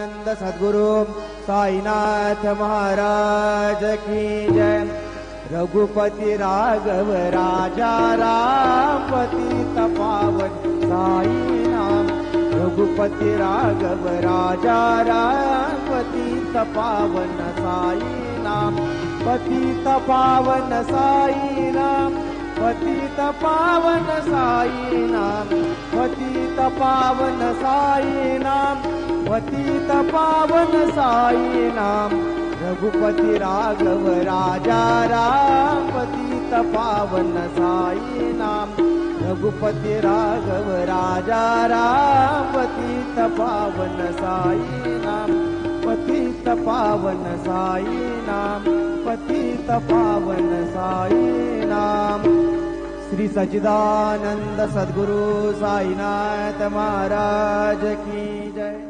सच्चिदानंद सद्गुरु साईनाथ महाराज की जय। रघुपति राघव राजा राम पतित पावन साई नाम। रघुपति राघव राजा राम पतित पावन साई नाम। पतित पावन साई नाम। पतित पावन साई नाम। पतित पावन साई नाम। पतित पावन साई नाम। रघुपति राघव राजा राम पतित पावन साई नाम। रघुपति राघव राजा राम पतित पावन साई नाम। पतित पावन साई नाम। पतित पावन साई नाम। श्री सच्चिदानंद सद्गुरु साईनाथ महाराज की जय।